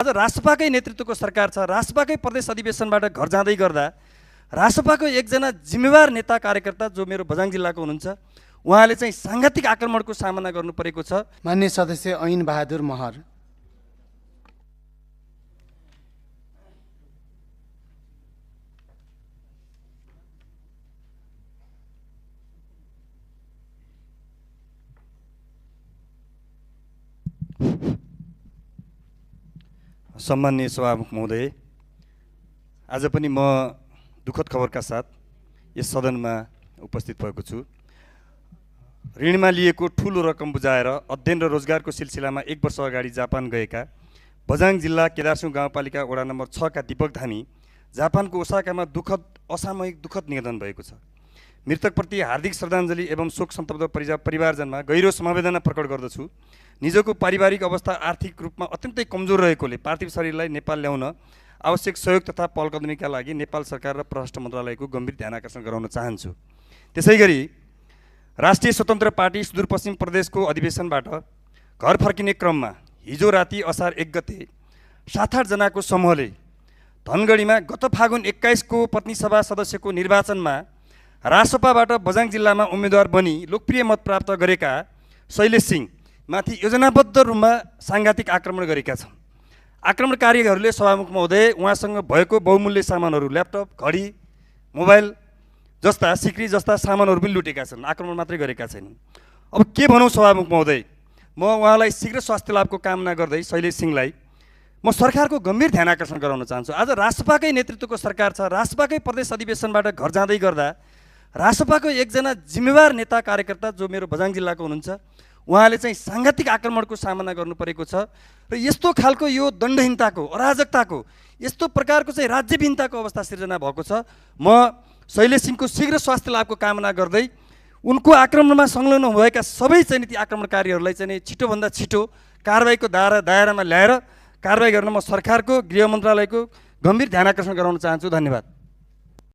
आज रासपाकै नेतृत्वको सरकार छ, रासपाकै प्रदेश अधिवेशनबाट घर जाँदै गर्दा रासपाको एकजना जिम्मेवार नेता कार्यकर्ता जो मेरो बझाङ जिल्लाको हुनुहुन्छ, उहाँले चाहिँ साङ्घातिक आक्रमणको सामना गर्नु परेको छ। माननीय सदस्य ऐन बहादुर महर। सम्माननीय सभामुख महोदय, आज पनि म दुःखद खबरका साथ यस सदनमा उपस्थित भएको छु। ऋणमा लिएको ठुलो रकम बुझाएर अध्ययन र रोजगारको सिलसिलामा 1 वर्ष अगाडि जापान गएका बझाङ जिल्ला केदारसिंह गाउँपालिका वडा नम्बर 6 का दीपक धामी जापानको ओसाकामा असामयिक दुःखद निधन भएको छ। मृतकप्रति हार्दिक श्रद्धाञ्जली एवं शोक सन्तप्त परिवारजनमा गहिरो समवेदना प्रकट गर्दछु। निजको पारिवारिक अवस्था आर्थिक रूपमा अत्यन्तै कमजोर रहेकोले पार्थिव शरीरलाई नेपाल ल्याउन आवश्यक सहयोग तथा पहलकदमीका लागि नेपाल सरकार र परराष्ट्र मन्त्रालयको गम्भीर ध्यान आकर्षण गराउन चाहन्छु। त्यसैगरी राष्ट्रिय स्वतन्त्र पार्टी सुदूरपश्चिम प्रदेशको अधिवेशनबाट घर फर्किने क्रममा हिजो राति असार 1 गते 7-8 जनाको समूहले धनगढीमा गत फागुन 21 को पत्नी सभा सदस्यको निर्वाचनमा रासपाबाट बझाङ जिल्लामा उम्मेदवार बनी लोकप्रिय मत प्राप्त गरेका शैलेश सिंह माथि योजनाबद्ध रूपमा साङ्घातिक आक्रमण गरेका छन्। आक्रमणकारीहरूले सभामुख महोदय उहाँसँग भएको बहुमूल्य सामानहरू, ल्यापटप, घडी, मोबाइल जस्ता सिक्री जस्ता सामानहरू पनि लुटेका छन्, आक्रमण मात्रै गरेका छैनन्। अब के भनौँ सभामुख महोदय, म उहाँलाई शीघ्र स्वास्थ्य लाभको कामना गर्दै शैलेश सिंहलाई म सरकारको गम्भीर ध्यान आकर्षण गराउन चाहन्छु। आज रासपाकै नेतृत्वको सरकार छ, रासपाकै प्रदेश अधिवेशनबाट घर जाँदै गर्दा रासपाको एकजना जिम्मेवार नेता कार्यकर्ता जो मेरो बझाङ जिल्लाको हुनुहुन्छ, उहाँले चाहिँ साङ्घातिक आक्रमणको सामना गर्नु परेको छ। र यस्तो खालको यो दण्डहीनताको, अराजकताको, यस्तो प्रकारको चाहिँ राज्यविहीनताको अवस्था सिर्जना भएको छ। म शैलेश सिंहको शीघ्र स्वास्थ्य लाभको कामना गर्दै उनको आक्रमणमा संलग्न भएका सबै चाहिँ ती आक्रमणकारीहरूलाई चाहिँ छिटोभन्दा छिटो कारबाहीको दायरामा ल्याएर कारबाही गर्न म सरकारको गृह मन्त्रालयको गम्भीर ध्यान आकर्षण गराउन चाहन्छु। धन्यवाद।